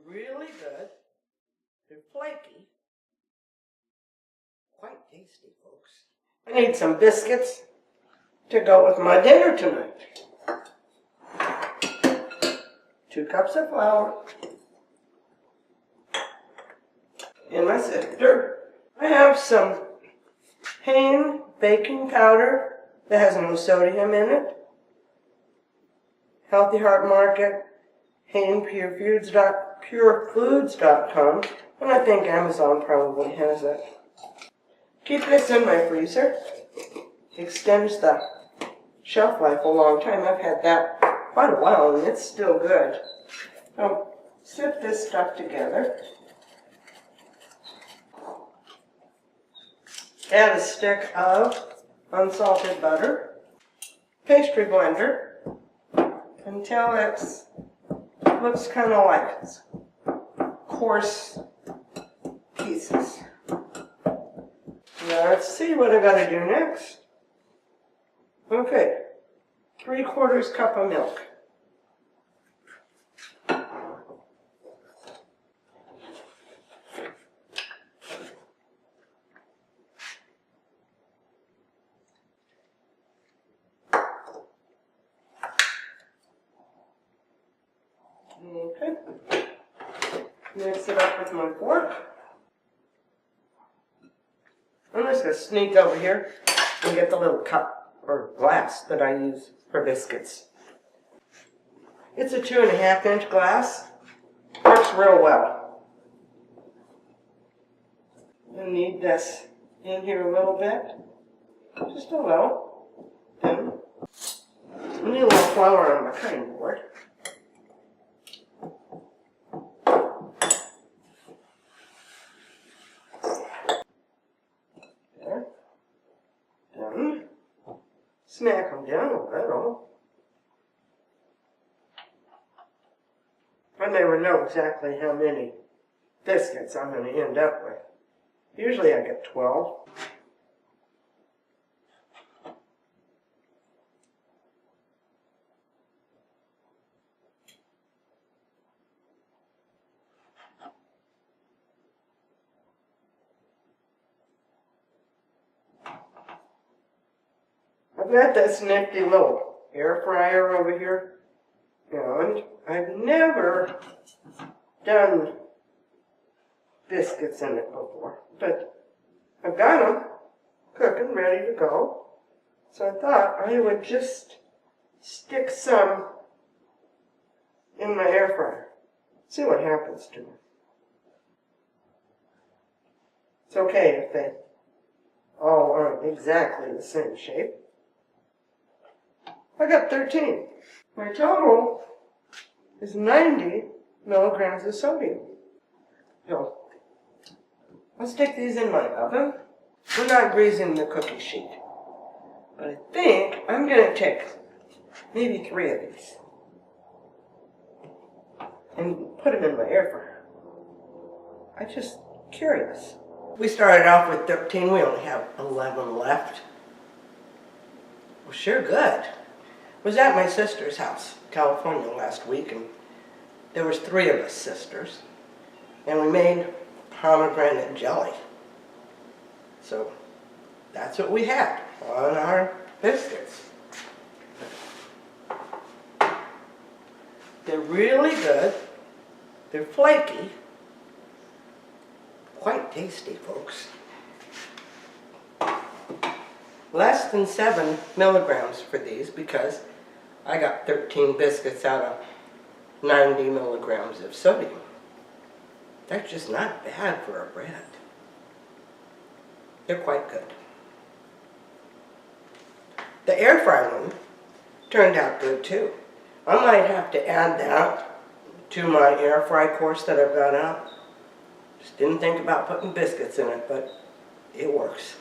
really good. They're flaky. Quite tasty, folks. I need some biscuits to go with my dinner tonight. 2 cups of flour. In my sifter, I have some Hain baking powder that has no sodium in it. Healthy Heart Market, Hain purefoods.com, and I think Amazon probably has it. Keep this in my freezer. Extends the shelf life a long time. I've had that quite a while and it's still good. So sift this stuff together. Add a stick of unsalted butter. Pastry blender until it looks kind of like coarse pieces. Now let's see what I gotta do next. Okay, 3/4 cup of milk. Okay, mix it up with my fork. I'm just going to sneak over here and get the little cup or glass that I use for biscuits. It's a 2.5-inch glass. Works real well. I need this in here a little bit. Just a little. Then I need a little flour on my cutting board. Smack them down a little. I never know exactly how many biscuits I'm going to end up with. Usually I get 12. I've got this nifty little air fryer over here, and I've never done biscuits in it before, but I've got them cooking, ready to go. So I thought I would just stick some in my air fryer, see what happens to them. It's okay if they all aren't exactly the same shape. I got 13. My total is 90 milligrams of sodium. So, I'll stick these in my oven. We're not greasing the cookie sheet. But I think I'm going to take maybe 3 of these and put them in my air fryer. I'm just curious. We started off with 13. We only have 11 left. Well, sure good. I was at my sister's house, California, last week, and there was 3 of us sisters, and we made pomegranate jelly. So that's what we had on our biscuits. They're really good. They're flaky. Quite tasty, folks. Less than 7 milligrams for these because I got 13 biscuits out of 90 milligrams of sodium. That's just not bad for a bread. They're quite good. The air fryer one turned out good too. I might have to add that to my air fry course that I've got out. Just didn't think about putting biscuits in it, but it works.